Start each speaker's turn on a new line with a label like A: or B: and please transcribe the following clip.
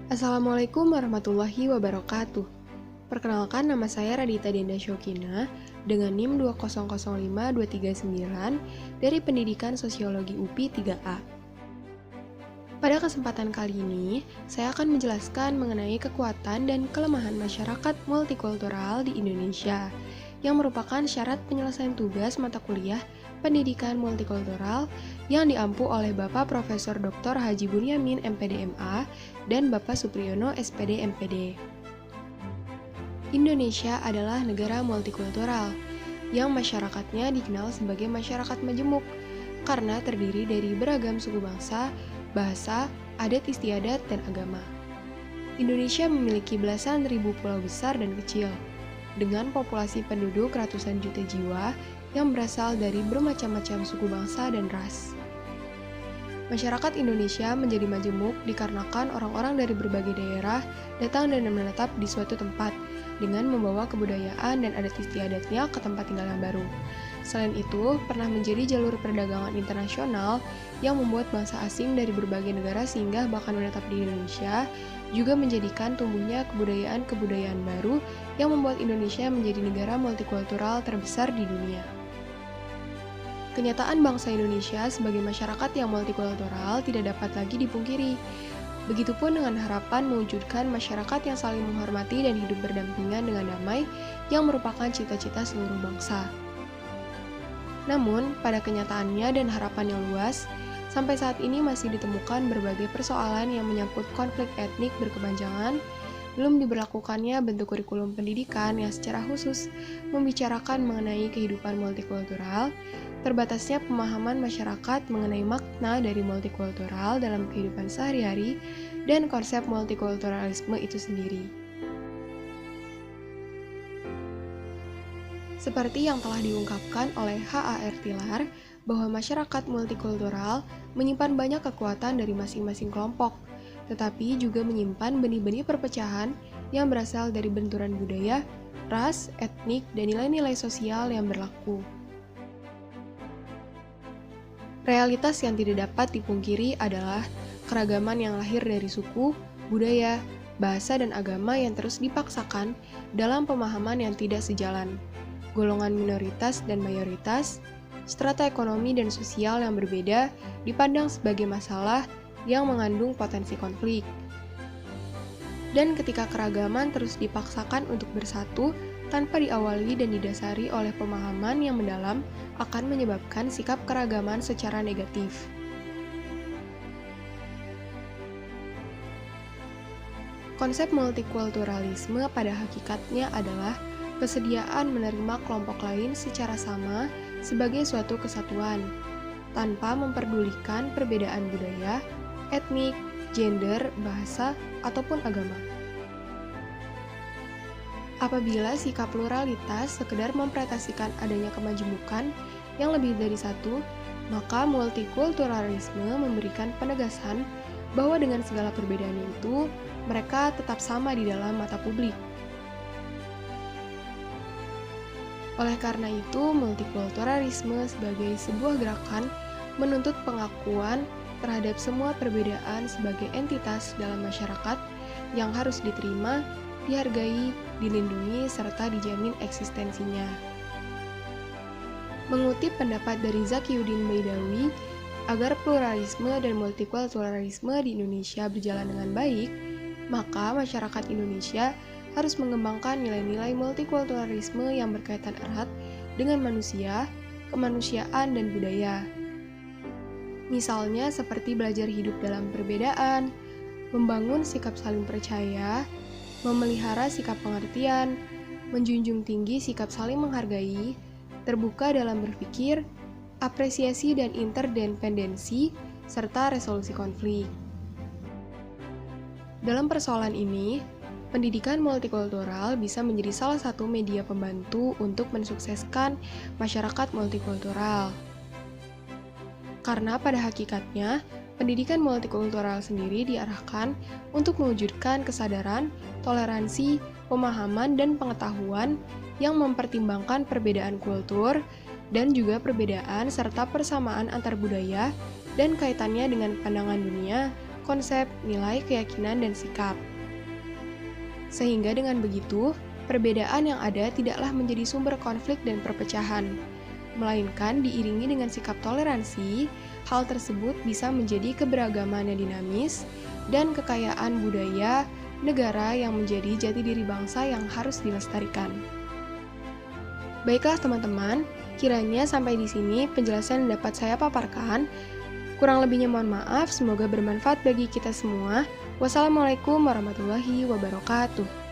A: Assalamualaikum warahmatullahi wabarakatuh. Perkenalkan, nama saya Radita Denda Syokina dengan NIM 2005239 dari Pendidikan Sosiologi UPI 3A. Pada kesempatan kali ini, saya akan menjelaskan mengenai kekuatan dan kelemahan masyarakat multikultural di Indonesia, yang merupakan syarat penyelesaian tugas mata kuliah pendidikan multikultural yang diampu oleh Bapak Profesor Dr. Haji Bunyamin MPD MA dan Bapak Supriyono SPD MPD. Indonesia adalah negara multikultural yang masyarakatnya dikenal sebagai masyarakat majemuk karena terdiri dari beragam suku bangsa, bahasa, adat istiadat, dan agama. Indonesia memiliki belasan ribu pulau besar dan kecil, dengan populasi penduduk ratusan juta jiwa yang berasal dari bermacam-macam suku bangsa dan ras. Masyarakat Indonesia menjadi majemuk dikarenakan orang-orang dari berbagai daerah datang dan menetap di suatu tempat dengan membawa kebudayaan dan adat istiadatnya ke tempat tinggal yang baru. Selain itu, pernah menjadi jalur perdagangan internasional yang membuat bangsa asing dari berbagai negara singgah bahkan menetap di Indonesia, juga menjadikan tumbuhnya kebudayaan-kebudayaan baru yang membuat Indonesia menjadi negara multikultural terbesar di dunia. Kenyataan bangsa Indonesia sebagai masyarakat yang multikultural tidak dapat lagi dipungkiri. Begitupun dengan harapan mewujudkan masyarakat yang saling menghormati dan hidup berdampingan dengan damai yang merupakan cita-cita seluruh bangsa. Namun, pada kenyataannya dan harapan yang luas, sampai saat ini masih ditemukan berbagai persoalan yang menyangkut konflik etnik berkepanjangan, belum diberlakukannya bentuk kurikulum pendidikan yang secara khusus membicarakan mengenai kehidupan multikultural, terbatasnya pemahaman masyarakat mengenai makna dari multikultural dalam kehidupan sehari-hari, dan konsep multikulturalisme itu sendiri. Seperti yang telah diungkapkan oleh H.A.R. Tilar, bahwa masyarakat multikultural menyimpan banyak kekuatan dari masing-masing kelompok, tetapi juga menyimpan benih-benih perpecahan yang berasal dari benturan budaya, ras, etnik, dan nilai-nilai sosial yang berlaku. Realitas yang tidak dapat dipungkiri adalah keragaman yang lahir dari suku, budaya, bahasa, dan agama yang terus dipaksakan dalam pemahaman yang tidak sejalan. Golongan minoritas dan mayoritas, strata ekonomi dan sosial yang berbeda dipandang sebagai masalah yang mengandung potensi konflik. Dan ketika keragaman terus dipaksakan untuk bersatu tanpa diawali dan didasari oleh pemahaman yang mendalam, akan menyebabkan sikap keragaman secara negatif. Konsep multikulturalisme pada hakikatnya adalah kesediaan menerima kelompok lain secara sama sebagai suatu kesatuan, tanpa memperdulikan perbedaan budaya, etnik, gender, bahasa, ataupun agama. Apabila sikap pluralitas sekedar mempresentasikan adanya kemajemukan yang lebih dari satu, maka multikulturalisme memberikan penegasan bahwa dengan segala perbedaan itu, mereka tetap sama di dalam mata publik. Oleh karena itu, multikulturalisme sebagai sebuah gerakan menuntut pengakuan terhadap semua perbedaan sebagai entitas dalam masyarakat yang harus diterima, dihargai, dilindungi, serta dijamin eksistensinya. Mengutip pendapat dari Zakiyuddin Baidawi, agar pluralisme dan multikulturalisme di Indonesia berjalan dengan baik, maka masyarakat Indonesia harus mengembangkan nilai-nilai multikulturalisme yang berkaitan erat dengan manusia, kemanusiaan, dan budaya. Misalnya seperti belajar hidup dalam perbedaan, membangun sikap saling percaya, memelihara sikap pengertian, menjunjung tinggi sikap saling menghargai, terbuka dalam berpikir, apresiasi dan interdependensi, serta resolusi konflik. Dalam persoalan ini, pendidikan multikultural bisa menjadi salah satu media pembantu untuk mensukseskan masyarakat multikultural. Karena pada hakikatnya, pendidikan multikultural sendiri diarahkan untuk mewujudkan kesadaran, toleransi, pemahaman, dan pengetahuan yang mempertimbangkan perbedaan kultur dan juga perbedaan serta persamaan antar budaya dan kaitannya dengan pandangan dunia, konsep, nilai, keyakinan, dan sikap. Sehingga dengan begitu, perbedaan yang ada tidaklah menjadi sumber konflik dan perpecahan, melainkan diiringi dengan sikap toleransi. Hal tersebut bisa menjadi keberagaman yang dinamis dan kekayaan budaya negara yang menjadi jati diri bangsa yang harus dilestarikan. Baiklah teman-teman, kiranya sampai di sini penjelasan yang dapat saya paparkan. Kurang lebihnya mohon maaf, semoga bermanfaat bagi kita semua. Wassalamualaikum warahmatullahi wabarakatuh.